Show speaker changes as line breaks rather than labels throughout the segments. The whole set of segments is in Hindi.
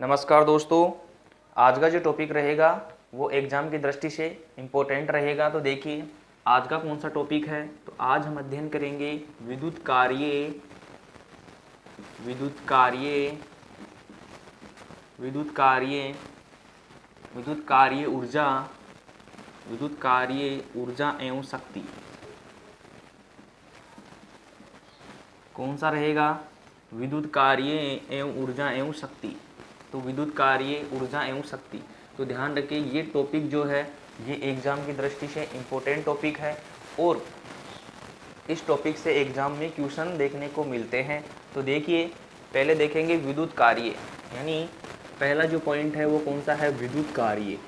नमस्कार दोस्तों, आज का जो टॉपिक रहेगा वो एग्ज़ाम की दृष्टि से इम्पोर्टेंट रहेगा। तो देखिए आज का कौन सा टॉपिक है। तो आज हम अध्ययन करेंगे विद्युत कार्य विद्युत कार्य विद्युत कार्य विद्युत कार्य ऊर्जा विद्युत कार्य ऊर्जा एवं शक्ति। कौन सा रहेगा? विद्युत कार्य एवं ऊर्जा एवं शक्ति। तो विद्युत कार्य ऊर्जा एवं शक्ति। तो ध्यान रखिए ये टॉपिक जो है ये एग्ज़ाम की दृष्टि से इम्पोर्टेंट टॉपिक है और इस टॉपिक से एग्ज़ाम में क्वेश्चन देखने को मिलते हैं। तो देखिए पहले देखेंगे विद्युत कार्य, यानी पहला जो पॉइंट है वो कौन सा है? विद्युत कार्य।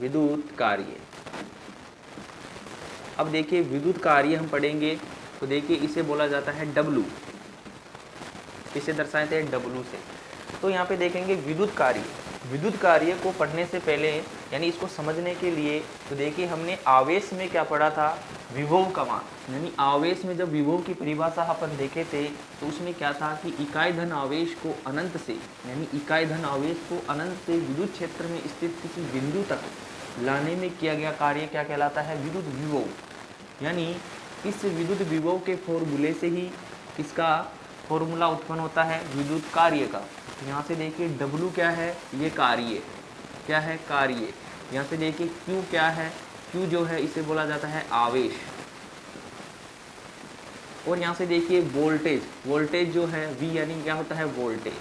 विद्युत कार्य। अब देखिए विद्युत कार्य हम पढ़ेंगे तो देखिए इसे बोला जाता है W। इसे दर्शाते हैं W से। तो यहाँ पे देखेंगे विद्युत कार्य। विद्युत कार्य को पढ़ने से पहले यानी इसको समझने के लिए तो देखिए हमने आवेश में क्या पढ़ा था? विभव का मान। यानी आवेश में जब विभव की परिभाषा अपन देखे थे तो उसमें क्या था कि इकाई धन आवेश को अनंत से यानी इकाई धन आवेश को अनंत से विद्युत क्षेत्र में स्थित किसी बिंदु तक लाने में किया गया कार्य क्या कहलाता है? विद्युत विभव। यानी इस विद्युत विभव के फॉर्मूले से ही किसका फॉर्मूला उत्पन्न होता है? विद्युत कार्य का। यहाँ से देखिए W क्या है? ये कार्य। क्या है? कार्य। यहाँ से देखिए Q क्या है? Q जो है इसे बोला जाता है आवेश। और यहाँ से देखिए वोल्टेज। वोल्टेज जो है V यानी क्या होता है? वोल्टेज।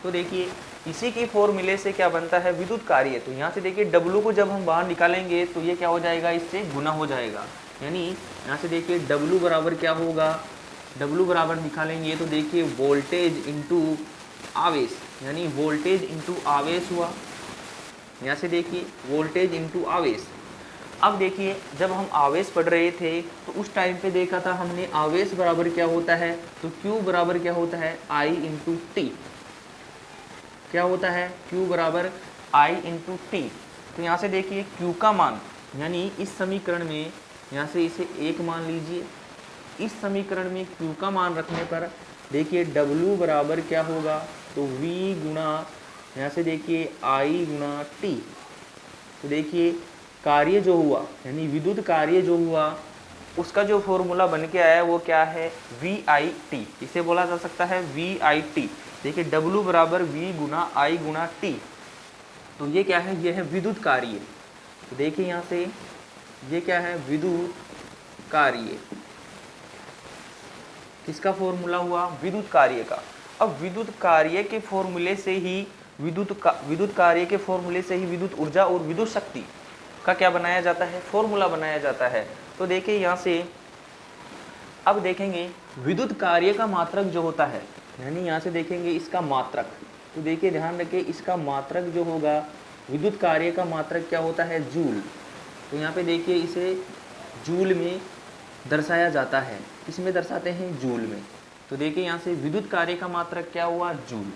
तो देखिए इसी के फॉर्मूले से क्या बनता है? विद्युत कार्य। तो यहाँ से देखिए W को जब हम बाहर निकालेंगे तो ये क्या हो जाएगा? इससे गुना हो जाएगा। यानी यहाँ से देखिए W बराबर क्या होगा? W बराबर निकालेंगे तो देखिए वोल्टेज इंटू आवेश, यानी वोल्टेज इंटू आवेश हुआ। यहाँ से देखिए वोल्टेज इंटू आवेश। अब देखिए जब हम आवेश पढ़ रहे थे तो उस टाइम पे देखा था हमने आवेश बराबर क्या होता है? तो Q बराबर क्या होता है? I into T. क्या होता है? Q बराबर I इंटू टी। तो यहाँ से देखिए Q का मान, यानी इस समीकरण में यहाँ से इसे 1 मान लीजिए। इस समीकरण में Q का मान रखने पर देखिए W बराबर क्या होगा? तो V गुणा यहाँ से देखिए I गुणा T। तो देखिए कार्य जो हुआ यानी विद्युत कार्य जो हुआ उसका जो फॉर्मूला बन के आया वो क्या है? VIT। इसे बोला जा सकता है VIT। देखिए W बराबर V गुणा I गुणा T। तो ये क्या है? ये है विद्युत कार्य। तो देखिए यहाँ से ये क्या है? विद्युत कार्य। किसका फॉर्मूला हुआ? विद्युत कार्य का। अब विद्युत कार्य के फॉर्मूले से ही विद्युत कार्य के फॉर्मूले से ही विद्युत ऊर्जा और विद्युत शक्ति का क्या बनाया जाता है? फॉर्मूला बनाया जाता है। तो देखिए यहाँ से अब देखेंगे विद्युत कार्य का मात्रक जो होता है, यानी यहाँ से देखेंगे इसका मात्रक। तो देखिए ध्यान रखिए इसका मात्रक जो होगा विद्युत कार्य का मात्रक क्या होता है? जूल। तो यहाँ पे देखिए इसे जूल में दर्शाया जाता है। इसमें दर्शाते हैं जूल में। तो देखिए यहाँ से विद्युत कार्य का मात्रक क्या हुआ? जूल।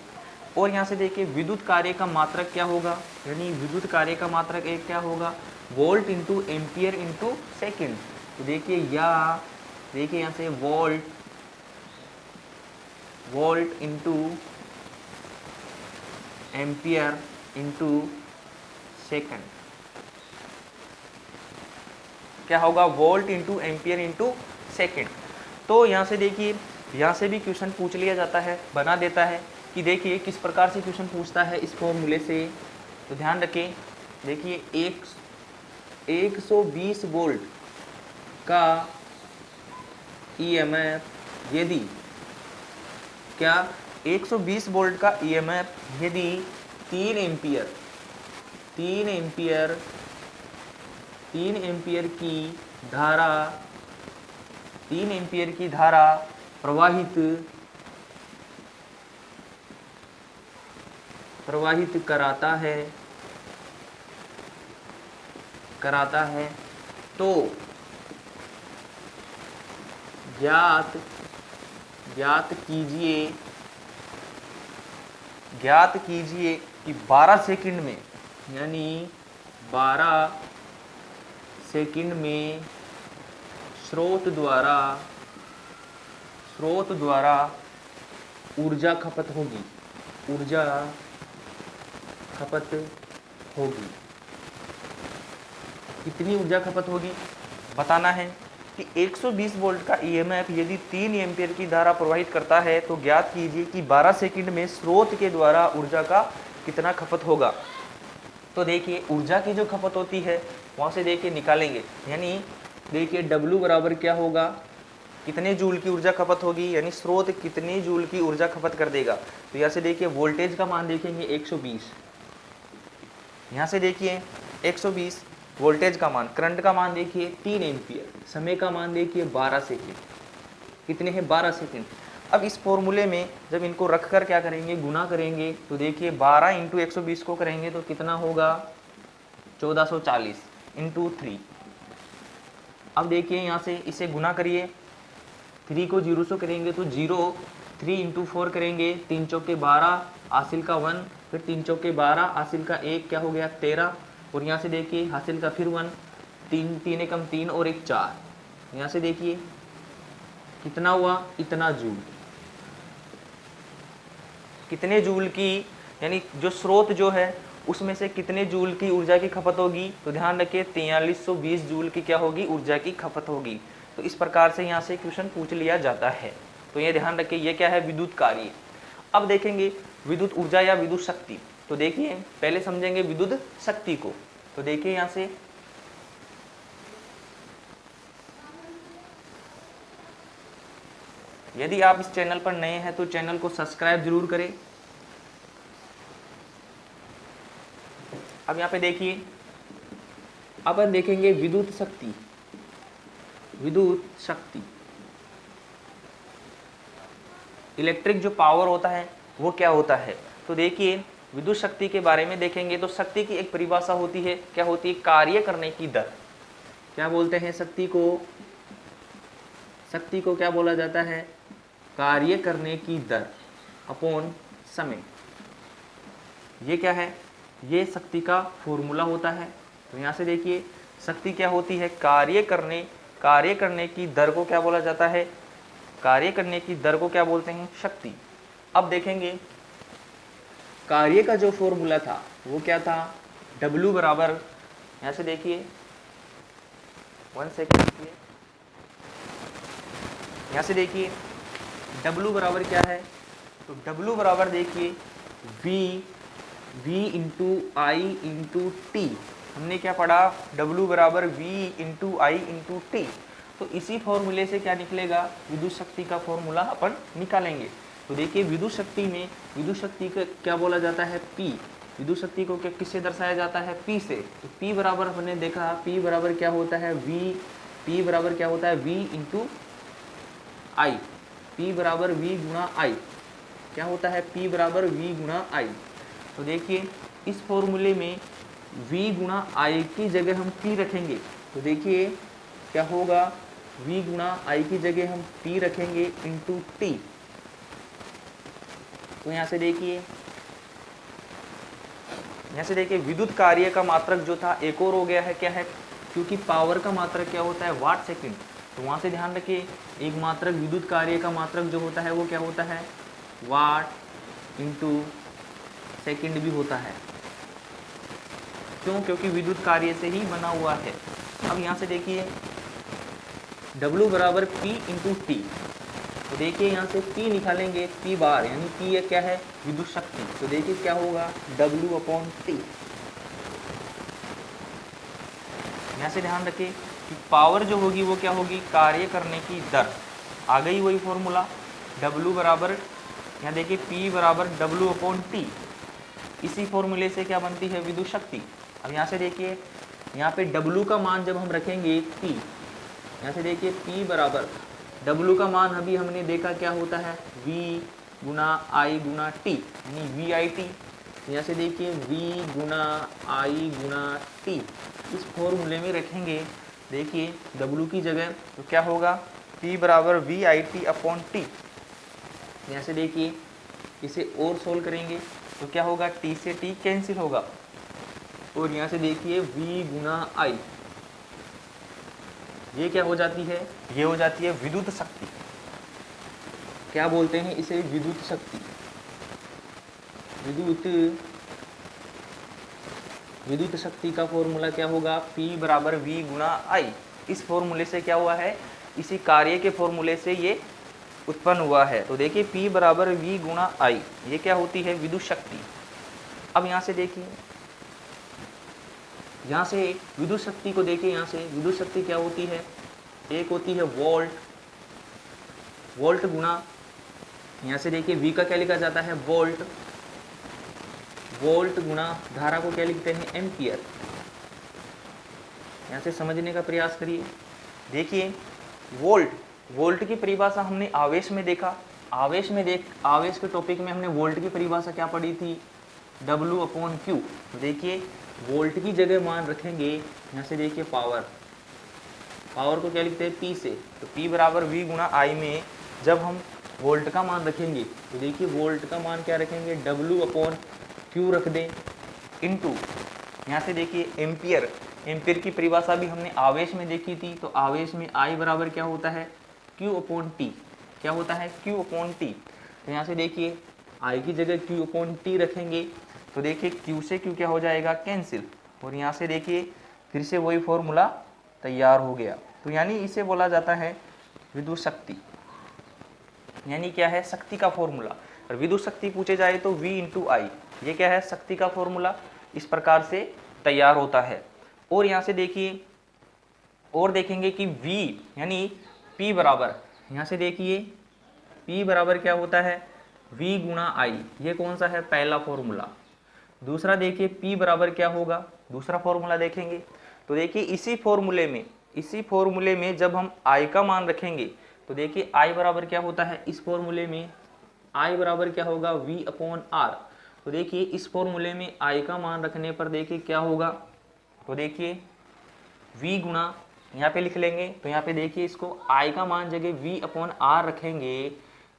और यहाँ से देखिए विद्युत कार्य का मात्रक क्या होगा? यानी विद्युत कार्य का मात्रक एक क्या होगा? Volt into ampere into second. तो देखिए यहाँ से volt into ampere into second क्या होगा? Volt into ampere into second. तो यहाँ से देखिए यहाँ से भी क्वेश्चन पूछ लिया जाता है, बना देता है कि देखिए किस प्रकार से क्वेश्चन पूछता है इस फॉर्मूले से। तो ध्यान रखें देखिए 120 वोल्ट का ईएमएफ यदि 120 वोल्ट का ईएमएफ यदि 3 एम्पियर की धारा प्रवाहित कराता है तो ज्ञात कीजिए कि 12 सेकंड में, यानी 12 सेकंड में स्रोत द्वारा ऊर्जा खपत होगी, ऊर्जा खपत होगी। कितनी ऊर्जा खपत होगी बताना है कि 120 वोल्ट का ईएमएफ यदि 3 एम्पीयर की धारा प्रवाहित करता है तो ज्ञात कीजिए कि 12 सेकंड में स्रोत के द्वारा ऊर्जा का कितना खपत होगा। तो देखिए ऊर्जा की जो खपत होती है वहाँ से देखिए निकालेंगे, यानी देखिए W बराबर क्या होगा, कितने जूल की ऊर्जा खपत होगी, यानी स्रोत कितने जूल की ऊर्जा खपत कर देगा। तो यहाँ से देखिए वोल्टेज का मान देखेंगे 120, यहाँ से देखिए 120 वोल्टेज का मान, करंट का मान देखिए 3 एम्पियर, समय का मान देखिए 12 सेकेंड, कितने हैं 12 सेकेंड। अब इस फॉर्मूले में जब इनको रख कर क्या करेंगे, गुना करेंगे, तो देखिए 12 इंटू 120 को करेंगे तो कितना होगा 1440 इंटू 3। अब देखिए यहाँ से इसे गुना करिए, 3 को 0 से करेंगे तो 0, 3 इंटू 4 करेंगे, 3 चौके 12, हासिल का 1, फिर 3 चौके 12, हासिल का 1, क्या हो गया 13, और यहाँ से देखिए हासिल का फिर 1, 3 3 एकम 3 और 1 4, यहाँ से देखिए कितना हुआ, इतना जूल। कितने जूल की, यानी जो स्रोत जो है उसमें से कितने जूल की ऊर्जा की खपत होगी, तो ध्यान रखिए 4320 जूल की क्या होगी, ऊर्जा की खपत होगी। तो इस प्रकार से यहाँ से क्वेश्चन पूछ लिया जाता है। तो ये ध्यान रखिए ये क्या है, विद्युत कार्य। अब देखेंगे विद्युत ऊर्जा या विद्युत शक्ति। तो देखिए पहले समझेंगे विद्युत शक्ति को। तो देखिए यहाँ से यदि आप इस चैनल पर नए हैं तो चैनल को सब्सक्राइब जरूर करें। अब यहाँ पे देखिए अपन देखेंगे विद्युत शक्ति, विद्युत शक्ति, इलेक्ट्रिक जो पावर होता है वो क्या होता है। तो देखिए विद्युत शक्ति के बारे में देखेंगे तो शक्ति की एक परिभाषा होती है, क्या होती है, कार्य करने की दर। क्या बोलते हैं शक्ति को, शक्ति को क्या बोला जाता है, कार्य करने की दर अपॉन समय। ये क्या है, ये शक्ति का फॉर्मूला होता है। तो यहाँ से देखिए शक्ति क्या होती है, कार्य करने की दर को क्या बोला जाता है, कार्य करने की दर को क्या बोलते हैं, शक्ति। अब देखेंगे कार्य का जो फॉर्मूला था वो क्या था, W बराबर, यहाँ से देखिए 1 सेकेंड, यहाँ से देखिए W बराबर क्या है, तो W बराबर देखिए V इंटू आई इंटू टी। हमने क्या पढ़ा, W बराबर V इंटू आई इंटू टी। तो इसी फॉर्मूले से क्या निकलेगा, विद्युत शक्ति का फॉर्मूला अपन निकालेंगे। तो देखिए विद्युत शक्ति में, विद्युत शक्ति को क्या बोला जाता है, P। विद्युत शक्ति को किससे दर्शाया जाता है, P से। तो P बराबर हमने देखा, P बराबर क्या होता है, P बराबर क्या होता है, V इंटू आई। P बराबर V गुणा आई, क्या होता है, P बराबर V गुणा आई। तो देखिए इस फॉर्मूले में V गुणा आई की जगह हम P रखेंगे। तो देखिए क्या होगा, V गुणा आई की जगह हम P रखेंगे इंटू टी। तो यहाँ से देखिए विद्युत कार्य का मात्रक जो था एक और हो गया है, क्या है, क्योंकि पावर का मात्रक क्या होता है, वाट सेकंड। तो वहाँ से ध्यान रखिए एक मात्रक विद्युत कार्य का मात्रक जो होता है वो क्या होता है, वाट इंटू सेकंड भी होता है। क्यों, क्योंकि विद्युत कार्य से ही बना हुआ है। अब यहाँ से देखिए W बराबर P इंटू टी। तो देखिए यहाँ से P निकालेंगे, P बार, यानी P क्या है, विद्युत शक्ति। तो देखिए क्या होगा, W अपॉन टी। यहाँ से ध्यान रखिए कि पावर जो होगी वो क्या होगी, कार्य करने की दर। आ गई वही फॉर्मूला, W बराबर, यहाँ देखिए P बराबर W अपॉन टी। इसी फॉर्मूले से क्या बनती है, विद्युत शक्ति। अब यहाँ से देखिए यहाँ पे W का मान जब हम रखेंगे P, यहाँ से देखिए P बराबर W का मान अभी हमने देखा क्या होता है, V Guna I Guna T, यानी VIT। यहाँ से देखिए V Guna I Guna T इस फॉर्मूले में रखेंगे। देखिए W की जगह तो क्या होगा, P बराबर VIT अपॉन T। यहाँ से देखिए इसे और सोल्व करेंगे तो क्या होगा, T से T कैंसिल होगा, और यहाँ से देखिए V गुना I, ये क्या हो जाती है, ये हो जाती है विद्युत शक्ति। क्या बोलते हैं इसे, विद्युत शक्ति। विद्युत शक्ति का फॉर्मूला क्या होगा, P बराबर V गुणा I। इस फॉर्मूले से क्या हुआ है, इसी कार्य के फॉर्मूले से ये उत्पन्न हुआ है। तो देखिए P बराबर V गुणा I, ये क्या होती है, विद्युत शक्ति। अब यहाँ से देखिए, यहाँ से विद्युत शक्ति को देखिए, यहाँ से विद्युत शक्ति क्या होती है, एक होती है वोल्ट, वोल्ट गुणा, यहाँ से देखिए V का क्या लिखा जाता है, वोल्ट, वोल्ट गुणा धारा को क्या लिखते हैं, एम्पियर। यहाँ से समझने का प्रयास करिए। देखिए वोल्ट, वोल्ट की परिभाषा हमने आवेश में देखा, आवेश के टॉपिक में हमने वोल्ट की परिभाषा क्या पढ़ी थी, W/Q। देखिए वोल्ट की जगह मान रखेंगे, यहाँ से देखिए पावर, पावर को क्या लिखते हैं, P से। तो P बराबर V गुणा I में जब हम वोल्ट का मान रखेंगे तो देखिए वोल्ट का मान क्या रखेंगे, W/Q रख दें, इनटू यहाँ से देखिए एम्पियर, एम्पियर की परिभाषा भी हमने आवेश में देखी थी। तो आवेश में I बराबर क्या होता है, Q/T। क्या होता है, Q/T। तो यहाँ से देखिए I की जगह Q/T रखेंगे तो देखिए Q से Q क्या हो जाएगा, कैंसिल, और यहाँ से देखिए फिर से वही फॉर्मूला तैयार हो गया। तो यानी इसे बोला जाता है विद्युत शक्ति, यानी क्या है, शक्ति का फॉर्मूला। और विद्युत शक्ति पूछे जाए तो V × I, ये क्या है, शक्ति का फॉर्मूला इस प्रकार से तैयार होता है। और यहाँ से देखिए और देखेंगे कि V यानी P बराबर, यहाँ से देखिए P बराबर क्या होता है, V गुणा I, ये कौन सा है, पहला फॉर्मूला। दूसरा देखिए P बराबर क्या होगा, दूसरा फॉर्मूला देखेंगे तो देखिए इसी फॉर्मूले में जब हम I का मान रखेंगे तो देखिए I बराबर क्या होता है, इस फॉर्मूले में I बराबर क्या होगा, V/R। तो देखिए इस फॉर्मूले में I का मान रखने पर देखिए क्या होगा, तो देखिए V गुणा, यहाँ पे लिख लेंगे, तो यहाँ पे देखिए इसको I का मान जगह V/R रखेंगे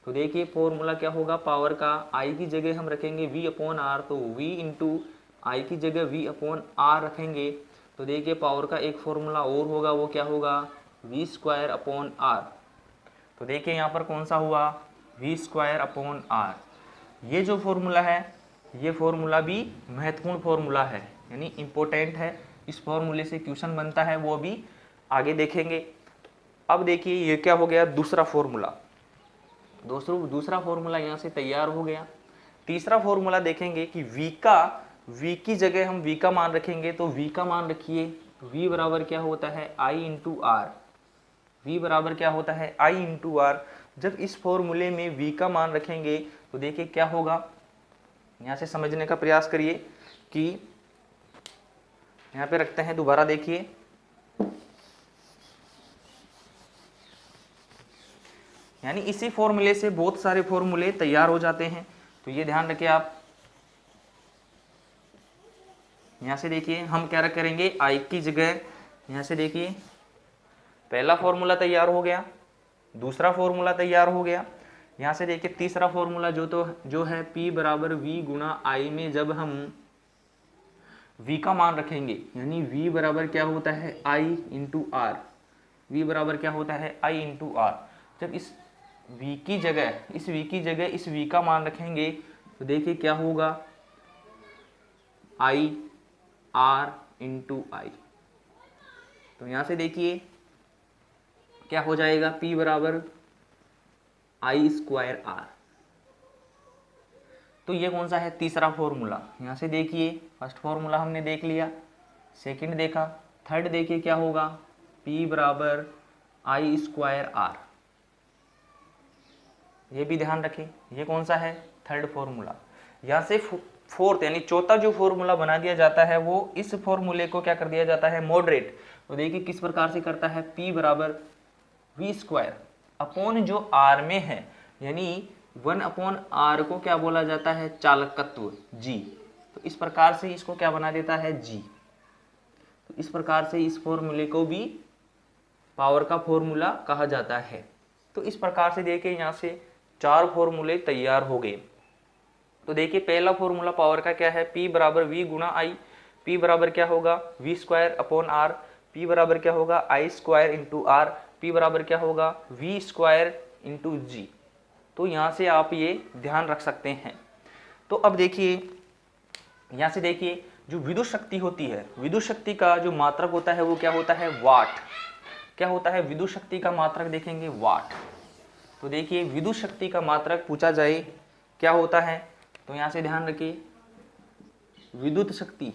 तो देखिए फॉर्मूला क्या होगा, पावर का I की जगह हम रखेंगे V/R, तो V × I की जगह V/R रखेंगे तो देखिए पावर का एक फॉर्मूला और होगा, वो क्या होगा, V²/R। तो देखिए यहाँ पर कौन सा हुआ, V²/R। ये जो फॉर्मूला है, ये फॉर्मूला भी महत्वपूर्ण फॉर्मूला है, यानी इम्पोर्टेंट है। इस फॉर्मूले से क्वेश्चन बनता है, वो भी आगे देखेंगे। अब देखिए ये क्या हो गया, दूसरा फॉर्मूला, दूसरा फॉर्मूला यहाँ से तैयार हो गया। तीसरा फॉर्मूला देखेंगे कि V की जगह हम V का मान रखेंगे, तो V का मान रखिए, V बराबर क्या होता है, I × R। V बराबर क्या होता है, I × R। जब इस फॉर्मूले में V का मान रखेंगे तो देखिए क्या होगा, यहाँ से समझने का प्रयास करिए कि यहाँ पे रखते हैं, दोबारा देखिए, यानी इसी फॉर्मूले से बहुत सारे फॉर्मूले तैयार हो जाते हैं। तो ये ध्यान रखिए आप। यहाँ से देखिए हम क्या करेंगे, I की जगह, यहाँ से देखिए पहला फॉर्मूला तैयार हो गया, दूसरा फॉर्मूला तैयार हो गया। यहाँ से देखिए तीसरा फॉर्मूला जो है P बराबर V गुणा I में जब हम V का मान रखेंगे, यानी V बराबर क्या होता है, I × R। V बराबर क्या होता है, I × R। जब इस V की जगह इस V का मान रखेंगे तो देखिए क्या होगा, I R × I। तो यहाँ से देखिए क्या हो जाएगा, P बराबर I²R। तो ये कौन सा है, तीसरा फॉर्मूला। यहाँ से देखिए फर्स्ट फॉर्मूला हमने देख लिया, सेकंड देखा, थर्ड देखिए क्या होगा, P बराबर I²R। ये भी ध्यान रखें, ये कौन सा है, थर्ड फॉर्मूला। यहाँ से फोर्थ यानी चौथा जो फॉर्मूला बना दिया जाता है, वो इस फॉर्मूले को क्या कर दिया जाता है, मॉडरेट। तो देखिए किस प्रकार से करता है, P बराबर V² जो R में है, यानी 1/R को क्या बोला जाता है, चालकत्व G। तो इस प्रकार से इसको क्या बना देता है, G। तो इस प्रकार से इस फॉर्मूले को भी पावर का फॉर्मूला कहा जाता है। तो इस प्रकार से देखिए यहाँ से 4 फॉर्मूले तैयार हो गए। तो देखिए पहला फॉर्मूला पावर का क्या है, P बराबर V गुणा I। P बराबर क्या होगा, V²/R। P बराबर क्या होगा, I² × R। P बराबर क्या होगा, V² × G। तो यहाँ से आप ये ध्यान रख सकते हैं। तो अब देखिए, यहाँ से देखिए जो विद्युत शक्ति होती है, विद्युत शक्ति का जो मात्रक होता है वो क्या होता है, वाट। क्या होता है विद्युत शक्ति का मात्रक, देखेंगे वाट। तो देखिए विद्युत शक्ति का मात्रक पूछा जाए क्या होता है, तो यहाँ से ध्यान रखिए विद्युत शक्ति,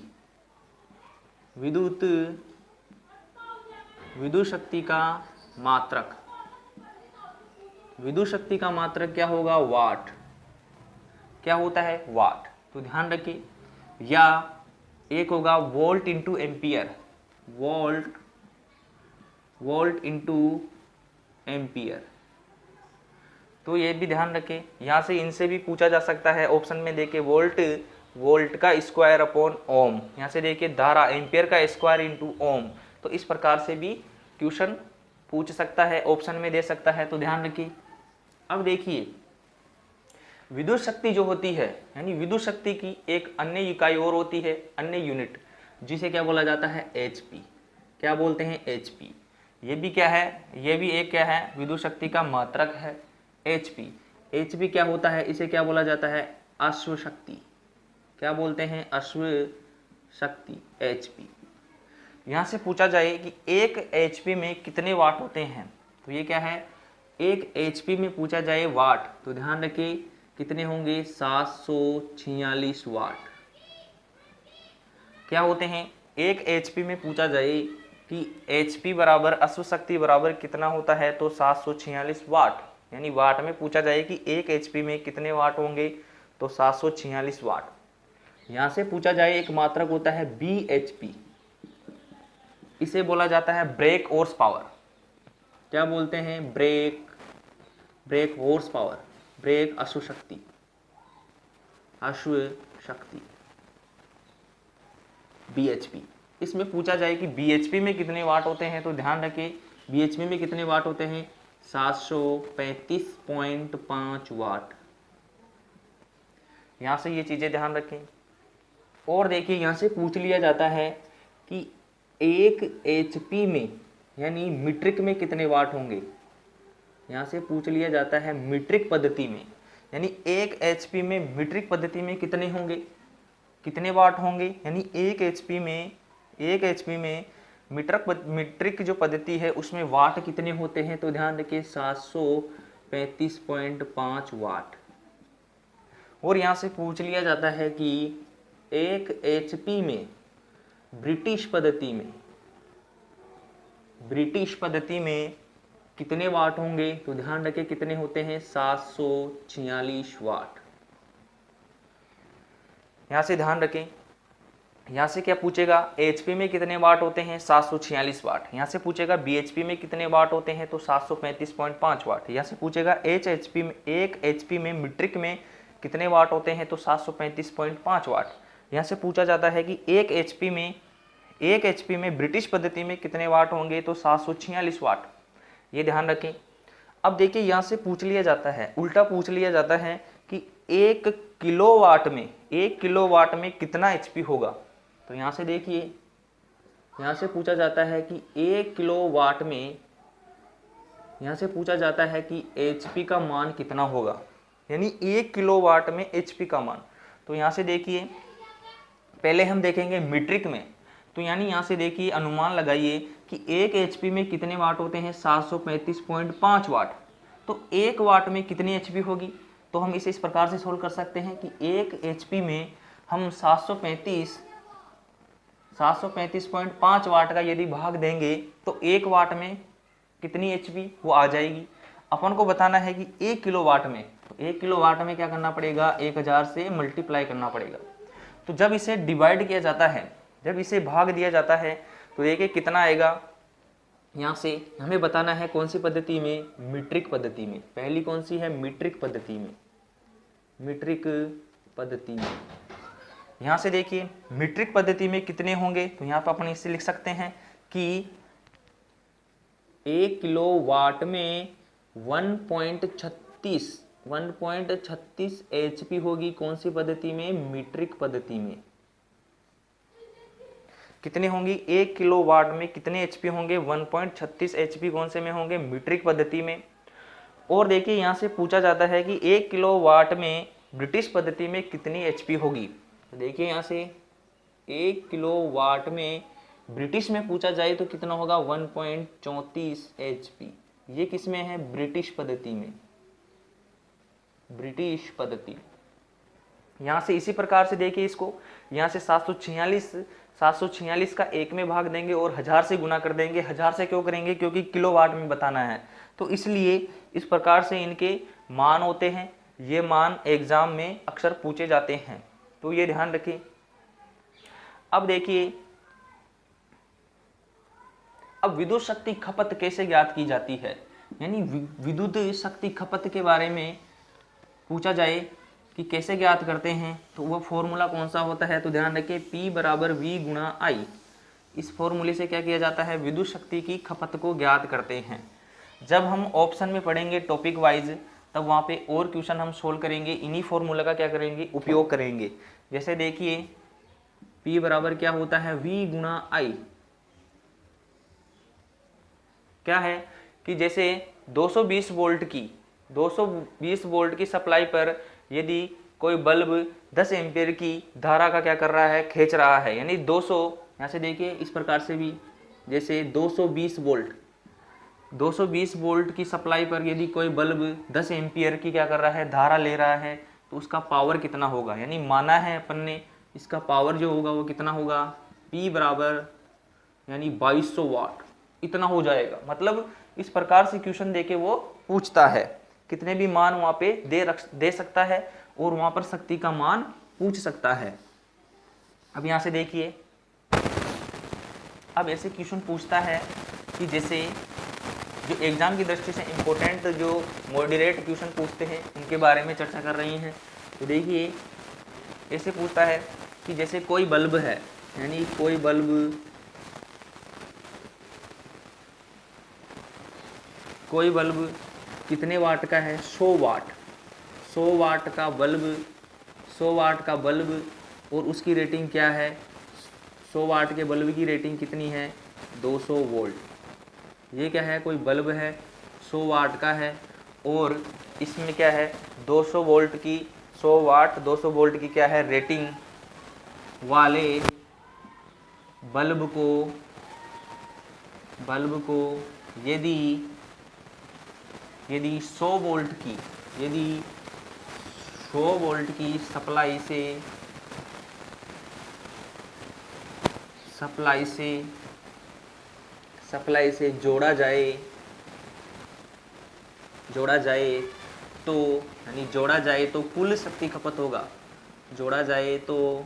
विद्युत शक्ति का मात्रक, विद्युत शक्ति का मात्रक क्या होगा, वाट। क्या होता है, वाट। तो ध्यान रखिए, या एक होगा volt into ampere, volt into ampere. तो ये भी ध्यान रखें, यहाँ से इनसे भी पूछा जा सकता है। ऑप्शन में देखिए वोल्ट का स्क्वायर अपॉन ओम, यहाँ से देखिए धारा एम्पियर का स्क्वायर इंटू ओम। तो इस प्रकार से भी क्वेश्चन पूछ सकता है, ऑप्शन में दे सकता है। तो ध्यान रखिए। अब देखिए विद्युत शक्ति जो होती है, यानी विद्युत शक्ति की एक अन्य इकाई और होती है, अन्य यूनिट, जिसे क्या बोला जाता है, एचपी। क्या बोलते हैं, एचपी। ये भी क्या है, ये भी एक क्या है, विद्युत शक्ति का मात्रक है, एचपी। एचपी क्या होता है, इसे क्या बोला जाता है, अश्व शक्ति। क्या बोलते हैं, अश्व शक्ति, एचपी। यहाँ से पूछा जाए कि एक एचपी में कितने वाट होते हैं, तो ये क्या है, एक एचपी में पूछा जाए वाट, तो ध्यान रखिए कितने होंगे, 746 वाट। क्या होते हैं, एक एचपी में पूछा जाए कि एचपी बराबर अश्व शक्ति बराबर कितना होता है, तो 746 वाट। यानी वाट में पूछा जाए कि एक एचपी में कितने वाट होंगे, तो 746 वाट। यहाँ से पूछा जाए एक मात्रक होता है बीएचपी, इसे बोला जाता है ब्रेक हॉर्स पावर। क्या बोलते हैं, ब्रेक हॉर्स पावर, ब्रेक अश्व शक्ति, बीएचपी। इसमें पूछा जाए कि बीएचपी में कितने वाट होते हैं, तो ध्यान रखें बीएचपी में कितने वाट होते हैं, 735.5 वाट। यहाँ से ये चीजें ध्यान रखें। और देखिए यहाँ से पूछ लिया जाता है कि एक एचपी में, यानी मीट्रिक में कितने वाट होंगे। यहाँ से पूछ लिया जाता है मीट्रिक पद्धति में, यानी एक एचपी में मीट्रिक पद्धति में कितने होंगे, कितने वाट होंगे। यानी एक एचपी में मीट्रिक जो पद्धति है उसमें वाट कितने होते हैं, तो ध्यान रखिए 735.5 वाट। और यहाँ से पूछ लिया जाता है कि एक एचपी में ब्रिटिश पद्धति में कितने वाट होंगे, तो ध्यान रखें कितने होते हैं, 746 वाट। यहां से ध्यान रखें, यहां से क्या पूछेगा, एचपी में कितने वाट होते हैं, 746 वाट। यहां से पूछेगा बीएचपी में कितने वाट होते हैं, तो 735.5 वाट। यहां से पूछेगा एक एचपी में मीट्रिक में कितने वाट होते हैं, तो 735.5 वाट। यहां से पूछा जाता है कि एक एचपी में ब्रिटिश पद्धति में कितने वाट होंगे, तो 746 वाट। ये ध्यान रखें। अब देखिए यहाँ से पूछ लिया जाता है, उल्टा पूछ लिया जाता है कि एक किलोवाट में कितना एचपी होगा। तो यहाँ से देखिए, यहाँ से पूछा जाता है कि एक किलोवाट में, यहाँ से पूछा जाता है कि एचपी का मान कितना होगा, यानी एक किलोवाट में एचपी का मान। तो यहाँ से देखिए पहले हम देखेंगे मीट्रिक में। तो यानी यहाँ से देखिए अनुमान लगाइए कि एक एचपी में कितने वाट होते हैं, 735.5 वाट। तो एक वाट में कितनी एचपी होगी, तो हम इसे इस प्रकार से सोल्व कर सकते हैं कि एक एचपी में हम 735.5 वाट का यदि भाग देंगे तो एक वाट में कितनी एचपी वो आ जाएगी। अपन को बताना है कि एक किलोवाट में, तो एक किलोवाट में क्या करना पड़ेगा, 1000 से मल्टीप्लाई करना पड़ेगा। तो जब इसे डिवाइड किया जाता है, जब इसे भाग दिया जाता है, तो देखिए कितना आएगा। यहाँ से हमें बताना है कौन सी पद्धति में, मीट्रिक पद्धति में। पहली कौन सी है, मीट्रिक पद्धति में, मीट्रिक पद्धति में। यहाँ से देखिए मीट्रिक पद्धति में कितने होंगे, तो यहाँ पर अपन इसे लिख सकते हैं कि 1 किलोवाट में 1.36 एचपी होगी। कौन सी पद्धति में, मीट्रिक पद्धति में। कितने होंगी, 1 किलोवाट में कितने एचपी होंगे, 1.36 एचपी कौन से में होंगे, मीट्रिक पद्धति में। और देखिए यहाँ से पूछा जाता है कि 1 किलोवाट में ब्रिटिश पद्धति में कितनी एचपी होगी। तो देखिए यहाँ से 1 किलोवाट में ब्रिटिश में पूछा जाए तो कितना होगा 1.34 एचपी। ये किस में है? ब्रिटिश पद्धति में, ब्रिटिश पद्धति। यहाँ से इसी प्रकार से देखिए इसको, यहाँ से 746 का 1 में भाग देंगे और 1000 से गुना कर देंगे। 1000 से क्यों करेंगे? क्योंकि किलोवाट में बताना है, तो इसलिए इस प्रकार से इनके मान होते हैं। ये मान एग्जाम में अक्सर पूछे जाते हैं, तो ये ध्यान रखें। अब देखिए, अब विद्युत शक्ति खपत कैसे ज्ञात की जाती है, यानी विद्युत शक्ति खपत के बारे में पूछा जाए कि कैसे ज्ञात करते हैं, तो वह फॉर्मूला कौन सा होता है? तो ध्यान रखें, P बराबर V गुणा I। इस फॉर्मूले से क्या किया जाता है? विद्युत शक्ति की खपत को ज्ञात करते हैं। जब हम ऑप्शन में पढ़ेंगे टॉपिक वाइज, तब वहाँ पे और क्वेश्चन हम सोल्व करेंगे, इन्हीं फॉर्मूला का क्या करेंगे? उपयोग करेंगे। जैसे देखिए P बराबर क्या होता है? V गुणा I। क्या है कि जैसे 220 वोल्ट की सप्लाई पर यदि कोई बल्ब 10 एम्पियर की धारा का क्या कर रहा है? खींच रहा है, यानी 200, यहाँ से देखिए इस प्रकार से भी, जैसे 220 वोल्ट की सप्लाई पर यदि कोई बल्ब 10 एम्पियर की क्या कर रहा है? धारा ले रहा है, तो उसका पावर कितना होगा? यानी माना है अपन ने, इसका पावर जो होगा वो कितना होगा? P बराबर यानी 2200 वाट, इतना हो जाएगा। मतलब इस प्रकार से क्वेश्चन देके वो पूछता है, कितने भी मान वहाँ पे दे सकता है और वहाँ पर शक्ति का मान पूछ सकता है। अब यहाँ से देखिए, अब ऐसे क्वेश्चन पूछता है कि जैसे जो एग्जाम की दृष्टि से इम्पोर्टेंट जो मॉडरेट क्वेश्चन पूछते हैं उनके बारे में चर्चा कर रही हैं। तो देखिए ऐसे पूछता है कि जैसे कोई बल्ब है, यानी कोई बल्ब कितने वाट का है? 100 वाट। 100 वाट का बल्ब और उसकी रेटिंग क्या है? 100 वाट के बल्ब की रेटिंग कितनी है? 200 वोल्ट। ये क्या है? कोई बल्ब है, 100 वाट का है, और इसमें क्या है? 200 वोल्ट की, 100 वाट 200 वोल्ट की क्या है? रेटिंग वाले बल्ब को यदि 100 वोल्ट की सप्लाई से जोड़ा जाए तो कुल शक्ति खपत होगा। जोड़ा जाए तो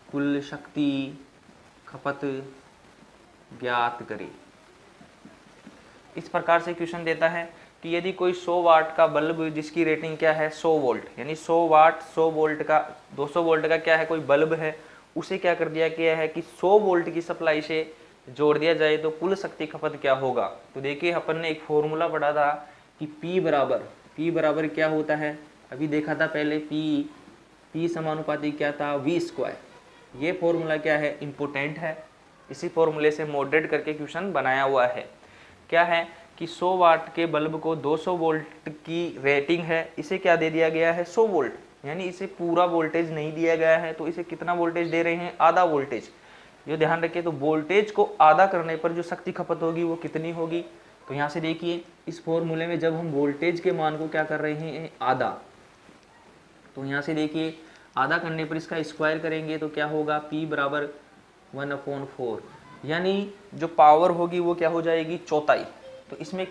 कुल शक्ति खपत ज्ञात करें। इस प्रकार से क्वेश्चन देता है कि यदि कोई 100 वाट का बल्ब जिसकी रेटिंग क्या है? 100 वोल्ट, यानी 100 वाट 100 वोल्ट का 200 वोल्ट का क्या है? कोई बल्ब है, उसे क्या कर दिया गया है कि 100 वोल्ट की सप्लाई से जोड़ दिया जाए तो कुल शक्ति खपत क्या होगा। तो देखिए अपन ने एक फॉर्मूला पढ़ा था कि P बराबर क्या होता है? अभी देखा था पहले, P समानुपाती क्या था? V²। ये फॉर्मूला क्या है? इम्पोर्टेंट है। इसी फॉर्मूले से मॉडरेट करके क्वेश्चन बनाया हुआ है। क्या है कि 100 वाट के बल्ब को 200 वोल्ट की रेटिंग है, इसे क्या दे दिया गया है? 100 वोल्ट, यानी इसे पूरा वोल्टेज नहीं दिया गया है, तो इसे कितना वोल्टेज दे रहे हैं? आधा वोल्टेज। ये ध्यान रखिए, तो वोल्टेज को आधा करने पर जो शक्ति खपत होगी वो कितनी होगी? तो यहाँ से देखिए इस फॉर्मूले में जब हम वोल्टेज के मान को क्या कर रहे हैं? आधा, तो यहाँ से देखिए आधा करने पर इसका स्क्वायर करेंगे तो क्या होगा? P बराबर 1/4, यानी जो पावर होगी वो क्या हो जाएगी? चौथाई। तो इसमें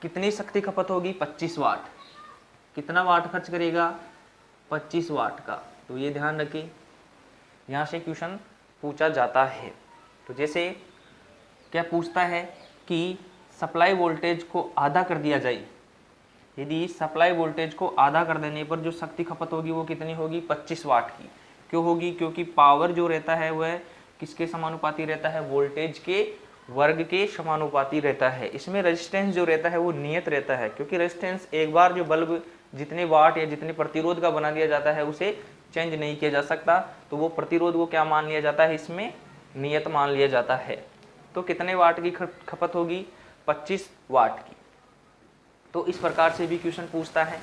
कितनी शक्ति खपत होगी? 25 वाट। कितना वाट खर्च करेगा? 25 वाट का। तो ये ध्यान रखें, यहाँ से क्वेश्चन पूछा जाता है। तो जैसे क्या पूछता है कि सप्लाई वोल्टेज को आधा कर दिया जाए, यदि सप्लाई वोल्टेज को आधा कर देने पर जो शक्ति खपत होगी वो कितनी होगी? 25 वाट की। क्यों होगी? क्योंकि पावर जो रहता है वह किसके समानुपाती रहता है? वोल्टेज के वर्ग के समानुपाती रहता है। इसमें रेजिस्टेंस जो रहता है वो नियत रहता है, क्योंकि रेजिस्टेंस एक बार जो बल्ब जितने वाट या जितने प्रतिरोध का बना दिया जाता है उसे चेंज नहीं किया जा सकता, तो वो प्रतिरोध को क्या मान लिया जाता है? इसमें नियत मान लिया जाता है। तो कितने वाट की खपत होगी, 25 वाट की। तो इस प्रकार से भी क्वेश्चन पूछता है।